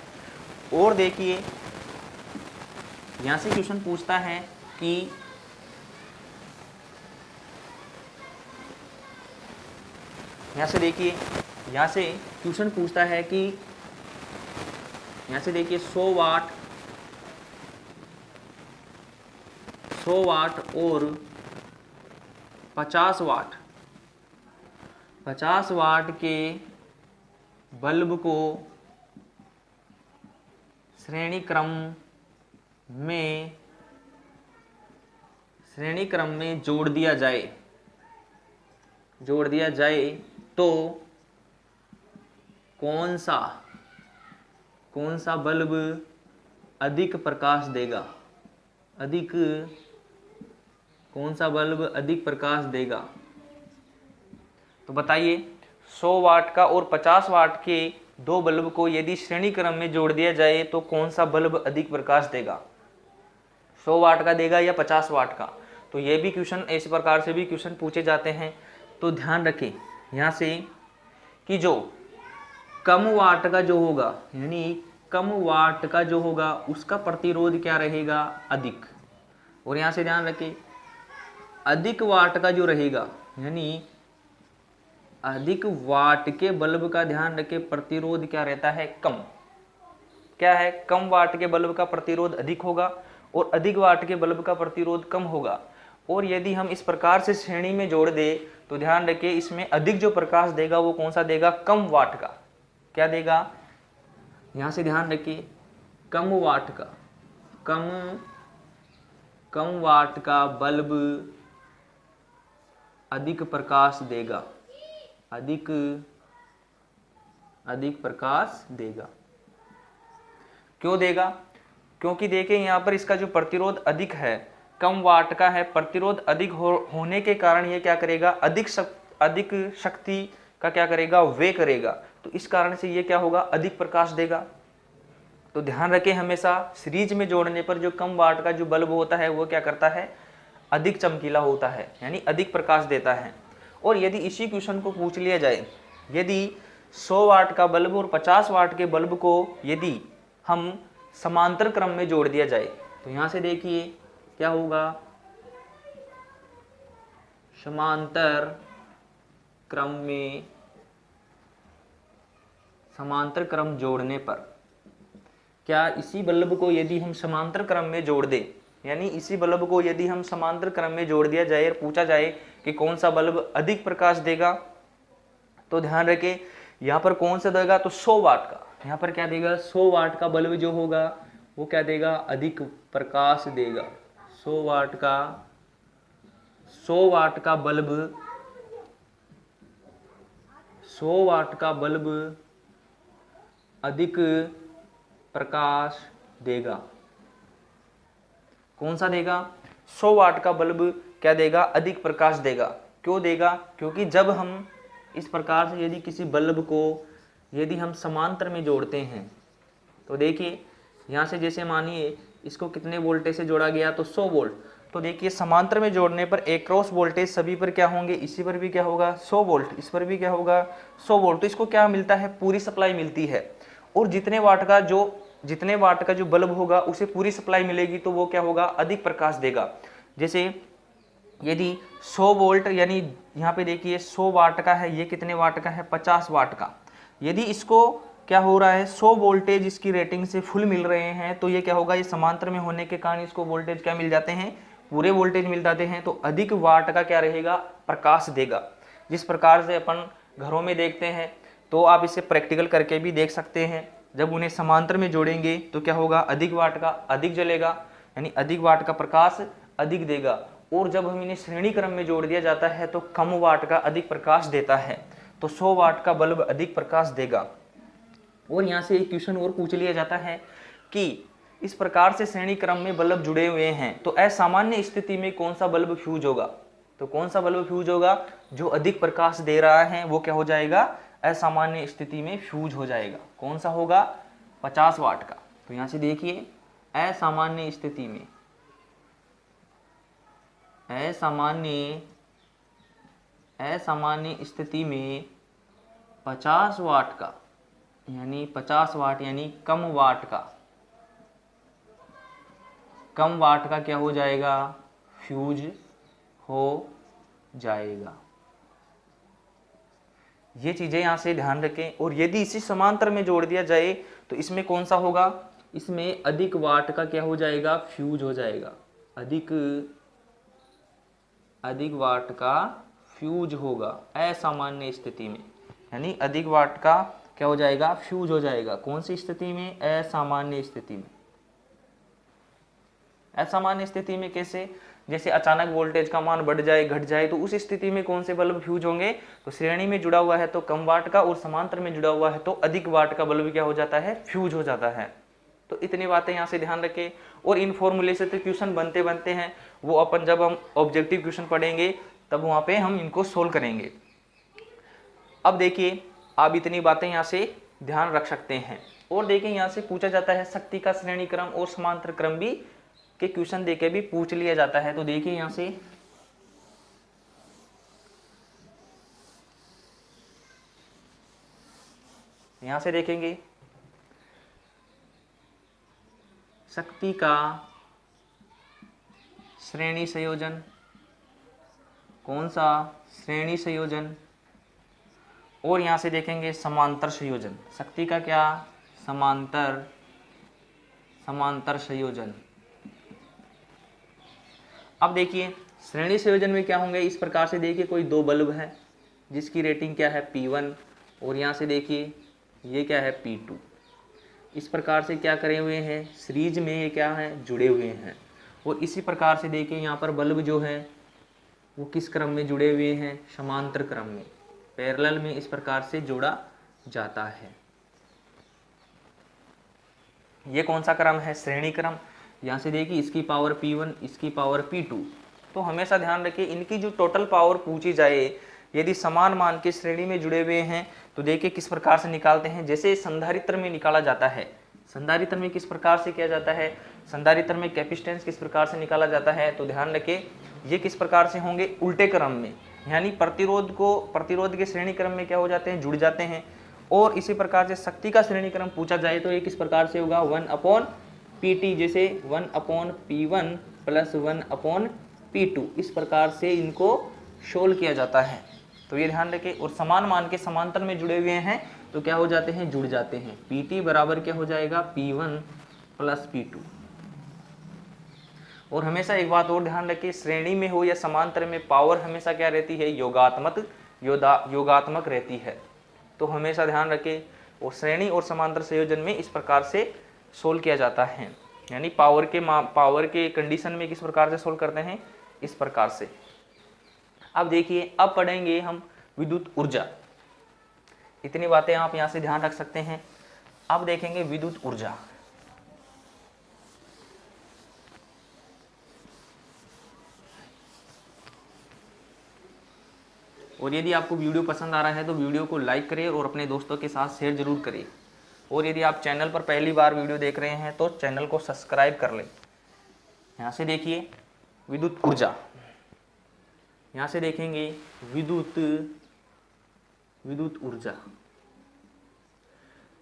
और देखिए यहाँ से क्वेश्चन पूछता है कि यहाँ से देखिए, यहाँ से क्वेश्चन पूछता है कि यहाँ से देखिए 100 वाट और 50 वाट के बल्ब को श्रेणी क्रम में जोड़ दिया जाए तो कौन सा बल्ब अधिक प्रकाश देगा, कौन सा बल्ब अधिक प्रकाश देगा। तो बताइए 100 वाट का और 50 वाट के दो बल्ब को यदि श्रेणी क्रम में जोड़ दिया जाए तो कौन सा बल्ब अधिक प्रकाश देगा, 100 वाट का देगा या 50 वाट का। तो ये भी क्वेश्चन इस प्रकार से भी क्वेश्चन पूछे जाते हैं। तो ध्यान रखें यहाँ से कि जो कम वाट का जो होगा, यानी कम वाट का जो होगा उसका प्रतिरोध क्या रहेगा, अधिक। और यहाँ से ध्यान रखें अधिक वाट का जो रहेगा, यानी अधिक वाट के बल्ब का ध्यान रखें प्रतिरोध क्या रहता है, कम। क्या है, कम वाट के बल्ब का प्रतिरोध अधिक होगा और अधिक वाट के बल्ब का प्रतिरोध कम होगा। और यदि हम इस प्रकार से श्रेणी में जोड़ दे तो ध्यान रखें इसमें अधिक जो प्रकाश देगा वो कौन सा देगा, कम वाट का। क्या देगा, यहां से ध्यान रखिए कम वाट का बल्ब अधिक प्रकाश देगा, अधिक प्रकाश देगा। क्यों देगा, क्योंकि देखिए यहाँ पर इसका जो प्रतिरोध अधिक है, कम वाट का है, प्रतिरोध अधिक होने के कारण ये क्या करेगा, अधिक शक्ति का क्या करेगा, वे करेगा। तो इस कारण से ये क्या होगा, अधिक प्रकाश देगा। तो ध्यान रखें हमेशा सीरीज में जोड़ने पर जो कम वाट का जो बल्ब होता है वो क्या करता है, अधिक चमकीला होता है, यानी अधिक प्रकाश देता है। और यदि इसी क्वेश्चन को पूछ लिया जाए, यदि 100 वाट का बल्ब और 50 वाट के बल्ब को यदि हम समांतर क्रम में जोड़ दिया जाए तो यहां से देखिए क्या होगा, समांतर क्रम जोड़ने पर क्या इसी बल्ब को यदि हम समांतर क्रम में जोड़ दें, यानी इसी बल्ब को यदि हम समांतर क्रम में जोड़ दिया जाए और पूछा जाए कि कौन सा बल्ब अधिक प्रकाश देगा, तो ध्यान रखें यहाँ पर कौन सा देगा, तो 100 वाट का। यहाँ पर क्या देगा, 100 वाट का बल्ब जो होगा वो क्या देगा, अधिक प्रकाश देगा। 100 वाट का बल्ब अधिक प्रकाश देगा। कौन सा देगा, 100 वाट का बल्ब क्या देगा, अधिक प्रकाश देगा। क्यों देगा, क्योंकि जब हम इस प्रकार से यदि किसी बल्ब को यदि हम समांतर में जोड़ते हैं तो देखिए यहाँ से जैसे मानिए इसको कितने वोल्टेज से जोड़ा गया, तो 100 वोल्ट। तो देखिए समांतर में जोड़ने पर एक क्रॉस वोल्टेज सभी पर क्या होंगे, इसी पर भी क्या होगा 100 वोल्ट, इस पर भी क्या होगा 100 वोल्ट। तो इसको क्या मिलता है, पूरी सप्लाई मिलती है। और जितने वाट का जो बल्ब होगा उसे पूरी सप्लाई मिलेगी तो वो क्या होगा, अधिक प्रकाश देगा। जैसे यदि 100 वोल्ट यानी यहाँ पे देखिए 100 वाट का है, ये कितने वाट का है, 50 वाट का। यदि इसको क्या हो रहा है, 100 वोल्टेज इसकी रेटिंग से फुल मिल रहे हैं तो ये क्या होगा, ये समांतर में होने के कारण इसको वोल्टेज क्या मिल जाते हैं, पूरे वोल्टेज मिल जाते हैं। तो अधिक वाट का क्या रहेगा, प्रकाश देगा। जिस प्रकार से अपन घरों में देखते हैं तो आप इसे प्रैक्टिकल करके भी देख सकते हैं। जब उन्हें समांतर में जोड़ेंगे तो क्या होगा, अधिक वाट का अधिक जलेगा, यानी अधिक वाट का प्रकाश अधिक देगा। और जब हम इन्हें श्रेणी क्रम में जोड़ दिया जाता है तो कम वाट का अधिक प्रकाश देता है। तो 100 वाट का बल्ब अधिक प्रकाश देगा। और यहाँ से एक क्वेश्चन और पूछ लिया जाता है कि इस प्रकार से श्रेणी क्रम में बल्ब जुड़े हुए हैं तो असामान्य स्थिति में कौन सा बल्ब फ्यूज होगा। तो कौन सा बल्ब फ्यूज होगा, जो अधिक प्रकाश दे रहा है वो क्या हो जाएगा, असामान्य स्थिति में फ्यूज हो जाएगा। कौन सा होगा, 50 वाट का। तो यहाँ से देखिए असामान्य स्थिति असामान्य स्थिति में 50 वाट का यानी 50 वाट यानी कम वाट का क्या हो जाएगा, फ्यूज हो जाएगा। ये चीजें यहां से ध्यान रखें। और यदि इसी समांतर में जोड़ दिया जाए तो इसमें कौन सा होगा, इसमें अधिक वाट का क्या हो जाएगा, फ्यूज हो जाएगा। अधिक वाट का फ्यूज होगा असामान्य स्थिति में, यानी अधिक वाट का क्या हो जाएगा, फ्यूज हो जाएगा। कौन सी स्थिति में, असामान्य स्थिति में। असामान्य स्थिति में कैसे, जैसे अचानक वोल्टेज का मान बढ़ जाए घट जाए तो उस स्थिति में कौन से बल्ब फ्यूज होंगे, तो श्रेणी में जुड़ा हुआ है तो कम वाट का और समांतर में जुड़ा हुआ है तो अधिक वाट का बल्ब क्या हो जाता है, फ्यूज हो जाता है। तो इतनी बातें यहाँ से ध्यान रखें। और इन फॉर्मूले से तो क्वेश्चन बनते बनते हैं, वो अपन जब हम ऑब्जेक्टिव क्वेश्चन पढ़ेंगे तब वहाँ पे हम इनको सोल्व करेंगे। अब देखिए आप इतनी बातें यहाँ से ध्यान रख सकते हैं। और देखिए यहाँ से पूछा जाता है शक्ति का श्रेणी क्रम और समांतर क्रम भी के क्वेश्चन देके भी पूछ लिया जाता है। तो देखिए यहाँ से देखेंगे शक्ति का श्रेणी संयोजन, कौन सा, श्रेणी संयोजन। और यहां से देखेंगे समांतर संयोजन, शक्ति का क्या, समांतर संयोजन। अब देखिए श्रेणी संयोजन में क्या होंगे, इस प्रकार से देखिए कोई दो बल्ब है जिसकी रेटिंग क्या है P1 और यहाँ से देखिए ये क्या है P2। इस प्रकार से क्या करे हुए हैं, सीरीज में ये क्या है, जुड़े हुए हैं। और इसी प्रकार से देखिए यहाँ पर बल्ब जो है वो किस क्रम में जुड़े हुए हैं, समांतर क्रम में, पैरेलल में इस प्रकार से जोड़ा जाता है। ये कौन सा क्रम है, श्रेणी क्रम। यहाँ से देखिए इसकी पावर P1 इसकी पावर P2। तो हमेशा ध्यान रखिए इनकी जो टोटल पावर पूछी जाए, यदि समान मान के श्रेणी में जुड़े हुए हैं तो देखिए किस प्रकार से निकालते हैं, जैसे संधारित्र में निकाला जाता है। संधारित्र में किस प्रकार से किया जाता है, संधारित्र में कैपेसिटेंस किस प्रकार से निकाला जाता है। तो ध्यान रखिए ये किस प्रकार से होंगे, उल्टे क्रम में, यानी प्रतिरोध के श्रेणी क्रम में क्या हो जाते हैं, जुड़ जाते हैं। और इसी प्रकार से शक्ति का श्रेणी क्रम पूछा जाए तो ये किस प्रकार से होगा, 1/PT, जैसे 1/P1 प्लस 1/P2, इस प्रकार से इनको सोल्व किया जाता है। तो ये ध्यान रखें। और समान मान के समांतर में जुड़े हुए हैं तो क्या हो जाते हैं, जुड़ जाते हैं। PT बराबर क्या हो जाएगा, P1 प्लस P2। और हमेशा एक बात और ध्यान रखिए, श्रेणी में हो या समांतर में पावर हमेशा क्या रहती है, योगात्मक रहती है। तो हमेशा ध्यान रखें। और श्रेणी और समांतर संयोजन में इस प्रकार से सोल्व किया जाता है, यानी पावर के कंडीशन में किस प्रकार से सोल्व करते हैं, इस प्रकार से। अब देखिए अब पढ़ेंगे हम विद्युत ऊर्जा। इतनी बातें आप यहाँ से ध्यान रख सकते हैं। अब देखेंगे विद्युत ऊर्जा। और यदि आपको वीडियो पसंद आ रहा है तो वीडियो को लाइक करें और अपने दोस्तों के साथ शेयर जरूर करें। और यदि आप चैनल पर पहली बार वीडियो देख रहे हैं तो चैनल को सब्सक्राइब कर लें। यहाँ से देखिए विद्युत ऊर्जा, यहाँ से देखेंगे विद्युत ऊर्जा।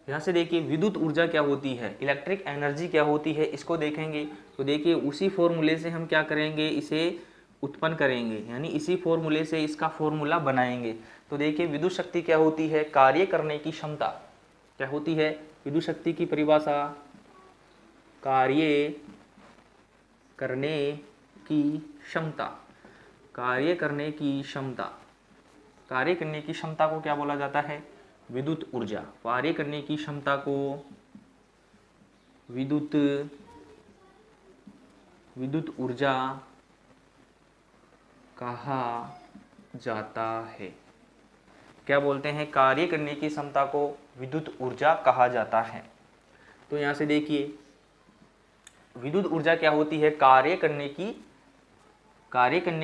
यहाँ से देखिए विद्युत ऊर्जा क्या होती है, इलेक्ट्रिक एनर्जी क्या होती है, इसको देखेंगे। तो देखिए उसी फॉर्मूले से हम क्या करेंगे, इसे उत्पन्न करेंगे, यानी इसी फॉर्मूले से इसका फॉर्मूला बनाएंगे। तो देखिए विद्युत शक्ति क्या होती है, कार्य करने की क्षमता। क्या होती है विद्युत शक्ति की परिभाषा, कार्य करने की क्षमता। कार्य करने की क्षमता, कार्य करने की क्षमता को क्या बोला जाता है, विद्युत ऊर्जा। कार्य करने की क्षमता को विद्युत ऊर्जा कहा जाता है। क्या बोलते हैं, कार्य करने की क्षमता को विद्युत ऊर्जा कहा जाता है। तो यहाँ से देखिए विद्युत ऊर्जा क्या होती है, कार्य करने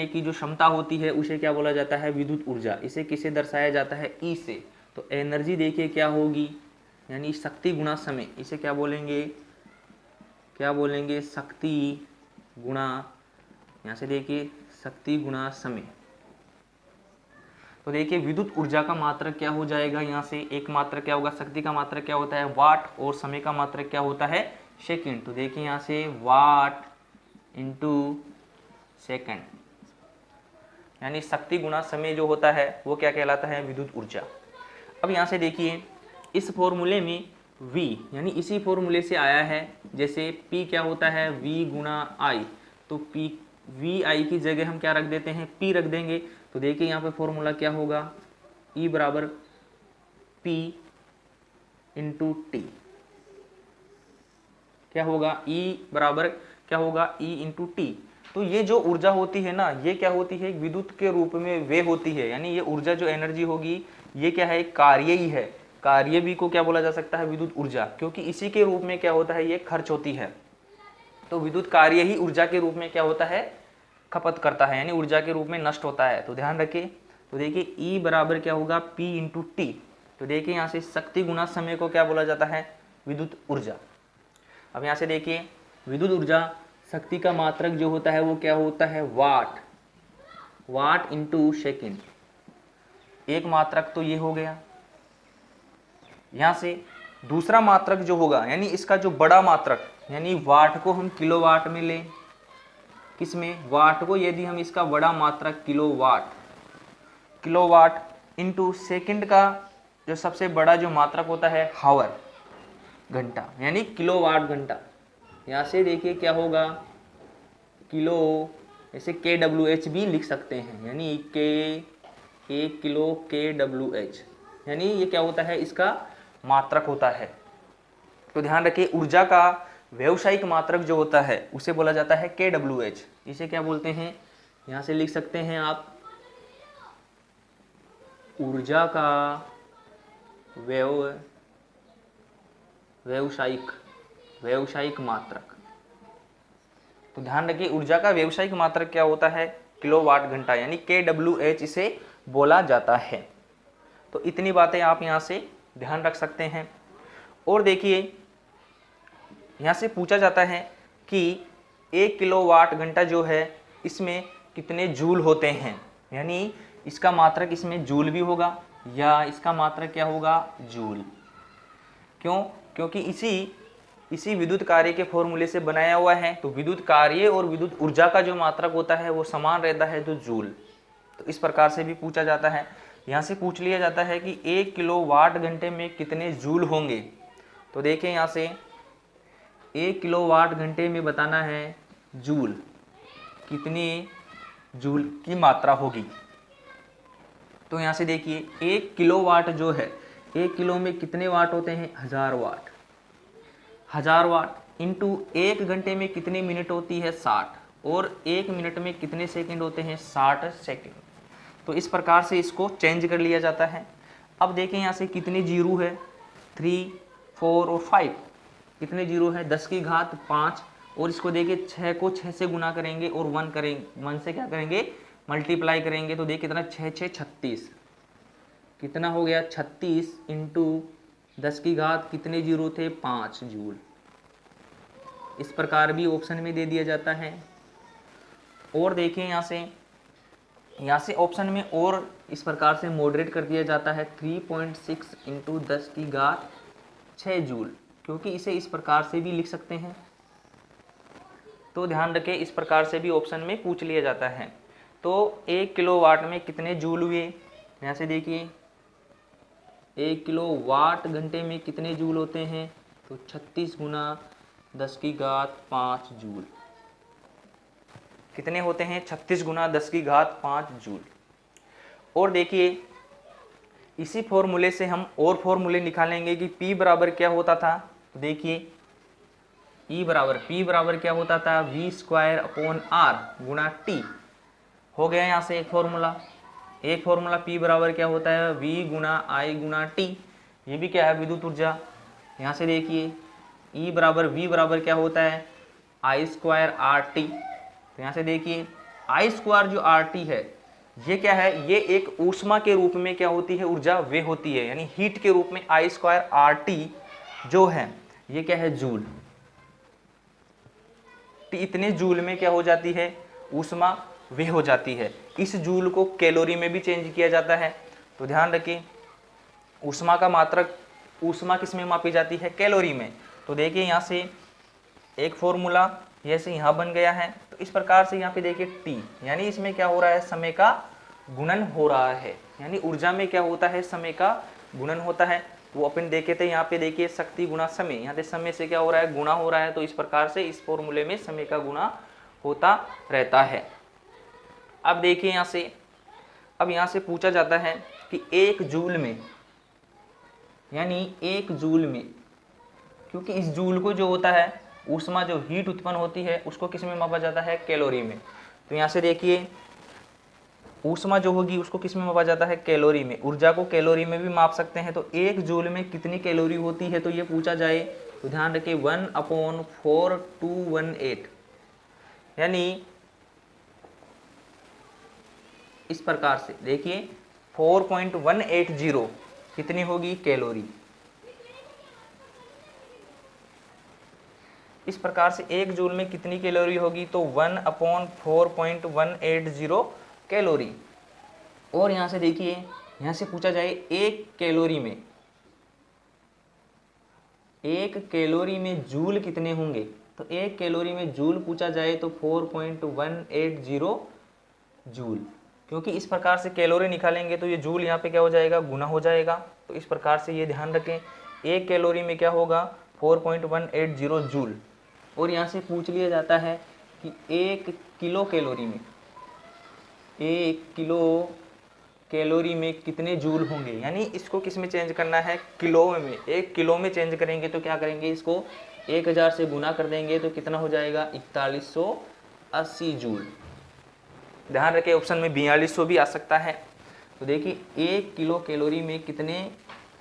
की जो क्षमता होती है उसे क्या बोला जाता है, विद्युत ऊर्जा। इसे किसे दर्शाया जाता है, ई से। तो एनर्जी देखिए क्या होगी, यानी शक्ति गुणा समय। इसे क्या बोलेंगे, शक्ति गुणा, यहाँ से देखिए शक्ति गुणा समय। तो देखिए विद्युत ऊर्जा का मात्रक क्या हो जाएगा, यहाँ से एक मात्रक क्या होगा, शक्ति का मात्रक क्या होता है वाट, और समय का मात्रक क्या होता है सेकंड। तो देखिए यहाँ से वाट इंटू सेकंड, यानी शक्ति गुना समय जो होता है वो क्या कहलाता है विद्युत ऊर्जा। अब यहाँ से देखिए इस फॉर्मूले में V यानी इसी फॉर्मूले से आया है, जैसे P क्या होता है V गुना I, तो P V I की जगह हम क्या रख देते हैं P रख देंगे। तो देखिए यहाँ पे फॉर्मूला क्या होगा E बराबर P इंटू टी, क्या होगा E बराबर क्या होगा E इंटू टी। तो ये जो ऊर्जा होती है ना, ये क्या होती है विद्युत के रूप में वे होती है, यानी ये ऊर्जा जो एनर्जी होगी ये क्या है कार्य ही है। कार्य भी को क्या बोला जा सकता है विद्युत ऊर्जा, क्योंकि इसी के रूप में क्या होता है ये खर्च होती है। तो विद्युत कार्य ही ऊर्जा के रूप में क्या होता है खपत करता है, यानी ऊर्जा के रूप में नष्ट होता है। तो ध्यान रखिए, तो देखिए E बराबर क्या होगा P इंटू टी। तो देखिए यहाँ से शक्ति गुना समय को क्या बोला जाता है विद्युत ऊर्जा। अब यहाँ से देखिए विद्युत ऊर्जा शक्ति का मात्रक जो होता है वो क्या होता है वाट, वाट इंटू सेकेंड, एक मात्रक तो ये हो गया। यहाँ से दूसरा मात्रक जो होगा यानी इसका जो बड़ा मात्रक, यानी वाट को हम किलोवाट में लें, किसमें वाट को, यदि हम इसका बड़ा मात्रक किलोवाट, किलोवाट इंटू सेकंड का जो सबसे बड़ा जो मात्रक होता है हावर, घंटा, यानी किलोवाट घंटा। यहाँ से देखिए क्या होगा किलो, ऐसे KWH भी लिख सकते हैं, यानी एक किलो KWH, यानी ये क्या होता है इसका मात्रक होता है। तो ध्यान रखिए ऊर्जा का व्यावसायिक मात्रक जो होता है उसे बोला जाता है KWH। इसे क्या बोलते हैं, यहाँ से लिख सकते हैं आप ऊर्जा का व्यावसायिक मात्रक। तो ध्यान रखिए ऊर्जा का व्यावसायिक मात्रक क्या होता है किलोवाट घंटा, यानी KWH इसे बोला जाता है। तो इतनी बातें आप यहाँ से ध्यान रख सकते हैं। और देखिए यहाँ से पूछा जाता है कि 1 किलोवाट घंटा जो है इसमें कितने जूल होते हैं, यानी इसका मात्रक इसमें जूल भी होगा या इसका मात्रक क्या होगा जूल। क्यों, क्योंकि इसी विद्युत कार्य के फॉर्मूले से बनाया हुआ है। तो विद्युत कार्य और विद्युत ऊर्जा का जो मात्रक होता है वो समान रहता है, तो जूल। तो इस प्रकार से भी पूछा जाता है। यहाँ से पूछ लिया जाता है कि 1 किलोवाट घंटे में कितने जूल होंगे। तो देखिए यहाँ से 1 किलोवाट घंटे में बताना है जूल, कितनी जूल की मात्रा होगी। तो यहाँ से देखिए 1 किलोवाट जो है, 1 किलो में कितने वाट होते हैं 1000 वाट, 1000 वाट इंटू 1 घंटे में कितने मिनट होती है 60, और 1 मिनट में कितने सेकंड होते हैं 60 सेकंड। तो इस प्रकार से इसको चेंज कर लिया जाता है। अब देखें यहाँ से कितने जीरो है 3, 4 और 5, कितने जीरो है 10 की घात 5, और इसको देखिए 6 को 6 से गुना करेंगे और 1 करेंगे, 1 से क्या करेंगे मल्टीप्लाई करेंगे। तो देखिए कितना 6 6 36, कितना हो गया 36 इंटू 10 की घात कितने जीरो थे 5 जूल। इस प्रकार भी ऑप्शन में दे दिया जाता है। और देखिए यहाँ से ऑप्शन में और इस प्रकार से मॉडरेट कर दिया जाता है 3.6 इंटू 10 की घात 6 जूल, क्योंकि इसे इस प्रकार से भी लिख सकते हैं। तो ध्यान रखें इस प्रकार से भी ऑप्शन में पूछ लिया जाता है। तो 1 किलोवाट में कितने जूल हुए, यहाँ से देखिए 1 किलोवाट घंटे में कितने जूल होते हैं, तो 36 गुना 10 की घात 5 जूल, कितने होते हैं 36 गुना 10 की घात 5 जूल। और देखिए इसी फॉर्मूले से हम और फॉर्मूले निकालेंगे कि P बराबर क्या होता था। तो देखिए P बराबर क्या होता था V²/R गुना T, हो गया यहाँ से एक फॉर्मूला P बराबर क्या होता है V Guna I Guna T, ये भी क्या है विद्युत ऊर्जा। यहाँ से देखिए V बराबर क्या होता है I²RT। तो यहाँ से देखिए I² जो RT है ये क्या है, ये एक ऊष्मा के रूप में क्या होती है ऊर्जा वे होती है, यानी हीट के रूप में I²RT जो है ये क्या है जूल। इतने जूल में क्या हो जाती है ऊष्मा वे हो जाती है। इस जूल को कैलोरी में भी चेंज किया जाता है। तो ध्यान रखिए, ऊष्मा का मात्रक, ऊष्मा किस में मापी जाती है? कैलोरी में। तो देखिए यहाँ से एक फॉर्मूला जैसे यहाँ बन गया है। तो इस प्रकार से यहाँ पे देखिए T, यानी इसमें क्या हो रहा है? समय का गुणन हो रहा है। यानी ऊर्जा में क्या होता है? समय का गुणन होता है। वो अपन देखे थे यहाँ पे, देखिए शक्ति गुणा समय, यहाँ पे समय से क्या हो रहा है? गुणा हो रहा है। तो इस प्रकार से इस फॉर्मूले में समय का गुणा होता रहता है। अब देखिए यहाँ से, अब यहाँ से पूछा जाता है कि एक जूल में, यानी एक जूल में, क्योंकि इस जूल को जो होता है ऊष्मा, जो हीट उत्पन्न होती है, उसको किस में मापा जाता है? कैलोरी में। तो यहाँ से देखिए ऊष्मा जो होगी उसको किस में मापा जाता है? कैलोरी में। ऊर्जा को कैलोरी में भी माप सकते हैं। तो एक जूल में कितनी कैलोरी होती है? तो ये पूछा जाए तो ध्यान रखिए 1/4218, यानी इस प्रकार से देखिए 4.180 कितनी होगी? कैलोरी। इस प्रकार से एक जूल में कितनी कैलोरी होगी? तो 1/4.180 कैलोरी। और यहाँ से देखिए, यहाँ से पूछा जाए एक कैलोरी में, एक कैलोरी में जूल कितने होंगे? तो एक कैलोरी में जूल पूछा जाए तो 4.180 जूल, क्योंकि इस प्रकार से कैलोरी निकालेंगे तो ये जूल यहाँ पे क्या हो जाएगा? गुना हो जाएगा। तो इस प्रकार से ये ध्यान रखें, एक कैलोरी में क्या होगा? 4.180 जूल। और यहाँ से पूछ लिया जाता है कि एक किलो कैलोरी में, एक किलो कैलोरी में कितने जूल होंगे? यानी इसको किस में चेंज करना है? किलो में। एक किलो में चेंज करेंगे तो क्या करेंगे? इसको 1000 से गुना कर देंगे तो कितना हो जाएगा? 4180 जूल। ध्यान रखें ऑप्शन में 4200 भी आ सकता है। तो देखिए एक किलो कैलोरी में कितने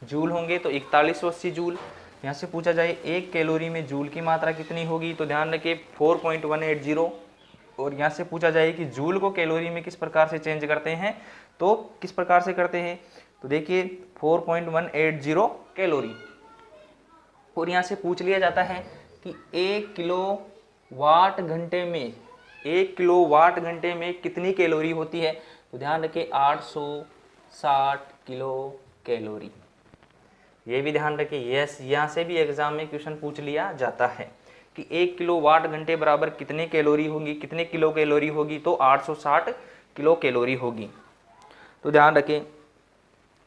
जूल होंगे? तो 4180 जूल। यहाँ से पूछा जाए एक कैलोरी में जूल की मात्रा कितनी होगी? तो ध्यान रखें 4.180। और यहाँ से पूछा जाए कि जूल को कैलोरी में किस प्रकार से चेंज करते हैं? तो किस प्रकार से करते हैं? तो देखिए 4.180 कैलोरी। और यहाँ से पूछ लिया जाता है कि एक किलो वाट घंटे में, एक किलो वाट घंटे में कितनी कैलोरी होती है? तो ध्यान रखें 860 किलो कैलोरी। ये भी ध्यान रखिए, यस, यहाँ से भी एग्जाम में क्वेश्चन पूछ लिया जाता है कि एक किलो वाट घंटे बराबर कितने कैलोरी होगी, कितने किलो कैलोरी होगी? तो 860 किलो कैलोरी होगी। तो ध्यान रखें,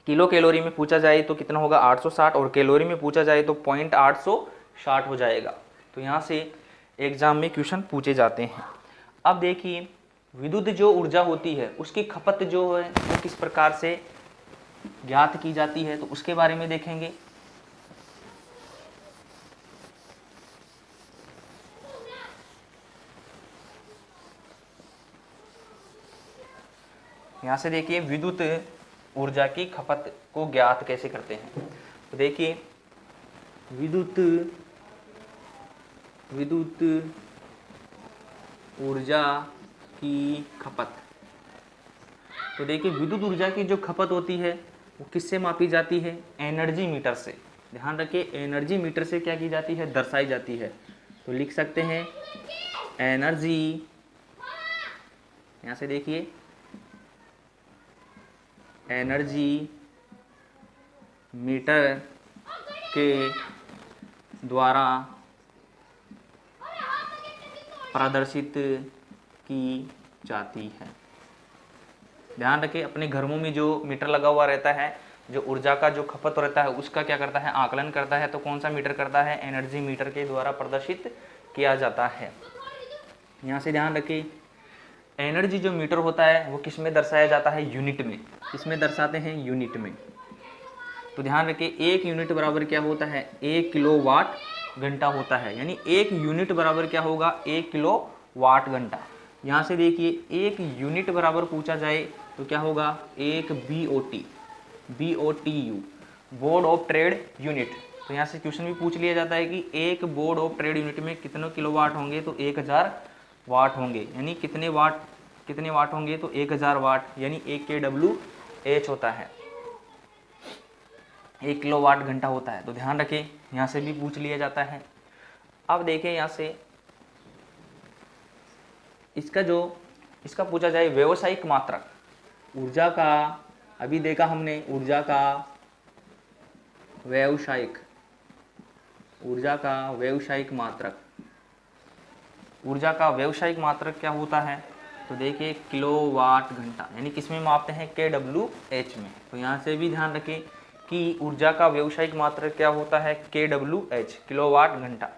किलो कैलोरी में पूछा जाए तो कितना होगा? 860, और कैलोरी में पूछा जाए तो 0.860 हो जाएगा। तो यहाँ से एग्जाम में क्वेश्चन पूछे जाते हैं। अब देखिए विद्युत जो ऊर्जा होती है उसकी खपत जो है वो किस प्रकार से ज्ञात की जाती है, तो उसके बारे में देखेंगे। यहाँ से देखिए विद्युत ऊर्जा की खपत को ज्ञात कैसे करते हैं। तो देखिए विद्युत ऊर्जा की खपत, तो देखिए विद्युत ऊर्जा की जो खपत होती है वो किससे मापी जाती है? एनर्जी मीटर से। ध्यान रखिए एनर्जी मीटर से क्या की जाती है? दर्शाई जाती है। तो लिख सकते हैं एनर्जी, यहाँ से देखिए एनर्जी मीटर के द्वारा प्रदर्शित की जाती है। ध्यान रखें अपने घरों में जो मीटर लगा हुआ रहता है, जो ऊर्जा का जो खपत रहता है उसका क्या करता है? आकलन करता है। तो कौन सा मीटर करता है? एनर्जी मीटर के द्वारा प्रदर्शित किया जाता है। यहाँ से ध्यान रखें एनर्जी जो मीटर होता है वो किस में दर्शाया जाता है? यूनिट में। किसमें दर्शाते हैं? यूनिट में। तो ध्यान रखें एक यूनिट बराबर क्या होता है? 1 किलो वाट घंटा होता है। यानी एक यूनिट बराबर क्या होगा? 1 किलो वाट घंटा। यहाँ से देखिए एक यूनिट बराबर पूछा जाए तो क्या होगा? एक BOTU, board of trade unit. तो यहाँ से क्वेश्चन भी पूछ लिया जाता है कि एक बोर्ड ऑफ ट्रेड यूनिट में कितने किलोवाट होंगे? तो 1000 वाट होंगे। यानी कितने वाट होंगे? तो 1000 वाट, यानी 1 kWh होता है, 1 किलो वाट घंटा होता है। तो ध्यान रखें यहाँ से भी पूछ लिया जाता है। अब देखें यहाँ से इसका जो इसका पूछा जाए व्यावसायिक मात्रक, ऊर्जा का, अभी देखा हमने ऊर्जा का व्यावसायिक, ऊर्जा का व्यावसायिक मात्रक, ऊर्जा का व्यावसायिक मात्रक क्या होता है, तो देखिए किलोवाट घंटा, यानी किस में मापते हैं, kWh में। तो यहाँ से भी ध्यान रखें कि ऊर्जा का व्यावसायिक मात्रक क्या होता है, kWh, किलोवाट घंटा।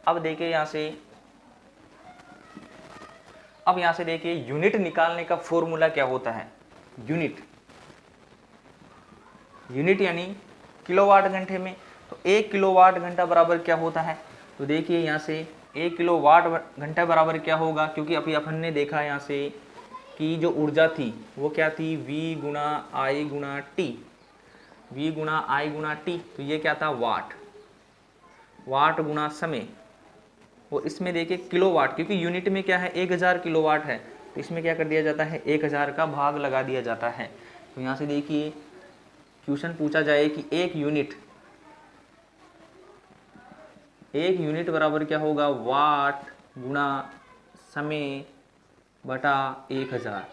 अब देखिए यहाँ से, अब यहाँ से देखिए यूनिट निकालने का फॉर्मूला क्या होता है, यूनिट, यूनिट यानी किलोवाट घंटे में। तो 1 किलोवाट घंटा बराबर क्या होता है, तो देखिए यहाँ से 1 किलोवाट घंटा बराबर क्या होगा, क्योंकि अभी अपन ने देखा यहाँ से कि जो ऊर्जा थी वो क्या थी, V गुणा I गुणा T, V गुणा I गुणा T, तो ये क्या था, वाट, वाट गुणा समय। और इसमें देखिए किलोवाट, क्योंकि यूनिट में क्या है 1000 किलोवाट है, तो इसमें क्या कर दिया जाता है, 1000 का भाग लगा दिया जाता है। तो यहाँ से देखिए क्वेश्चन पूछा जाए कि एक यूनिट बराबर क्या होगा, वाट गुणा समय बटा 1000,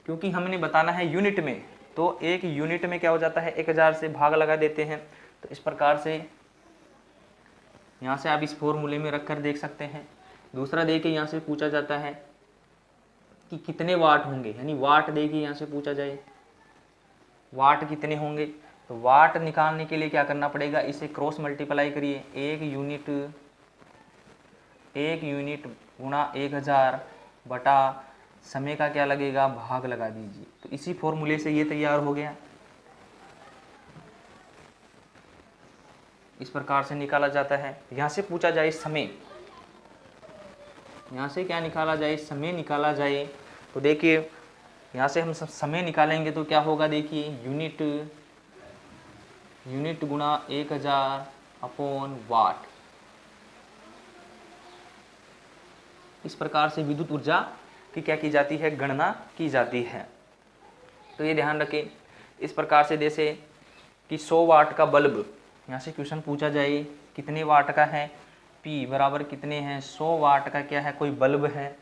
क्योंकि हमने बताना है यूनिट में, तो एक यूनिट में क्या हो जाता है, 1000 से भाग लगा देते हैं। तो इस प्रकार से यहाँ से आप इस फॉर्मूले में रखकर देख सकते हैं। दूसरा देखिए यहाँ से पूछा जाता है कि कितने वाट होंगे, यानी वाट देखिए यहाँ से पूछा जाए वाट कितने होंगे। तो वाट निकालने के लिए क्या करना पड़ेगा, इसे क्रॉस मल्टीप्लाई करिए, एक यूनिट गुणा 1000 बटा समय का क्या लगेगा, भाग लगा दीजिए। तो इसी फॉर्मूले से ये तैयार हो गया, इस प्रकार से निकाला जाता है। यहाँ से पूछा जाए समय, यहाँ से क्या निकाला जाए, समय निकाला जाए। तो देखिए यहाँ से हम समय निकालेंगे तो क्या होगा, देखिए यूनिट गुणा 1000 अपॉन वाट। इस प्रकार से विद्युत ऊर्जा की क्या की जाती है, गणना की जाती है। तो ये ध्यान रखें। इस प्रकार से जैसे कि 100 वाट का बल्ब, यहाँ से क्वेश्चन पूछा जाए कितने वाट का है, P बराबर कितने हैं, 100 वाट का क्या है, कोई बल्ब है।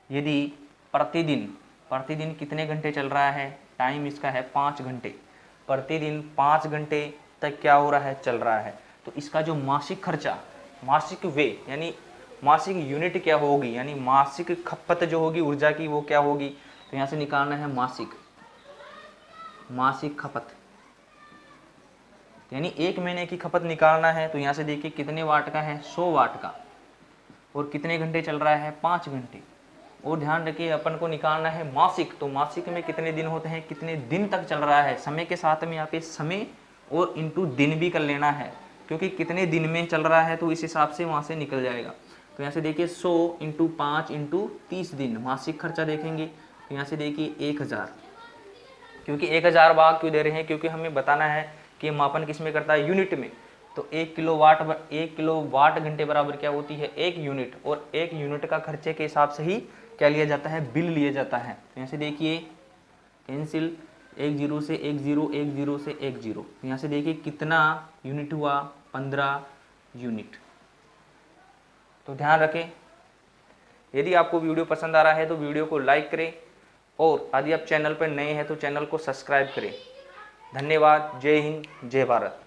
यदि प्रतिदिन कितने घंटे चल रहा है, टाइम इसका है 5 घंटे, प्रतिदिन 5 घंटे तक क्या हो रहा है, चल रहा है। तो इसका जो मासिक खर्चा, मासिक व्यय यानी मासिक यूनिट क्या होगी, यानी मासिक खपत जो होगी ऊर्जा की वो क्या होगी। तो यहाँ से निकालना है मासिक खपत, यानी 1 महीने की खपत निकालना है। तो यहाँ से देखिए कितने वाट का है, 100 वाट का, और कितने घंटे चल रहा है, 5 घंटे। और ध्यान रखिए अपन को निकालना है मासिक, तो मासिक में कितने दिन होते हैं, कितने दिन तक चल रहा है। समय के साथ में यहाँ पे समय और इंटू दिन भी कर लेना है, क्योंकि कितने दिन में चल रहा है तो इस हिसाब से वहाँ से निकल जाएगा। तो यहाँ से देखिए 100 इंटू 5 इंटू 30 दिन, मासिक खर्चा देखेंगे। तो यहाँ से देखिए 1000, क्योंकि 1000 भाग क्यों दे रहे हैं, क्योंकि हमें बताना है कि मापन किस में करता है, यूनिट में। तो 1 किलोवाट घंटे बराबर क्या होती है, 1 यूनिट, और 1 यूनिट का खर्चे के हिसाब से ही क्या लिया जाता है, बिल लिया जाता है। तो यहाँ से देखिए कैंसिल, 1 0 से 1 0, 1 0 से 1 0। तो यहाँ से देखिए कितना यूनिट हुआ, 15 यूनिट। तो ध्यान रखें, यदि आपको वीडियो पसंद आ रहा है तो वीडियो को लाइक करें, और यदि आप चैनल पर नए हैं तो चैनल को सब्सक्राइब करें। धन्यवाद। जय हिंद, जय भारत।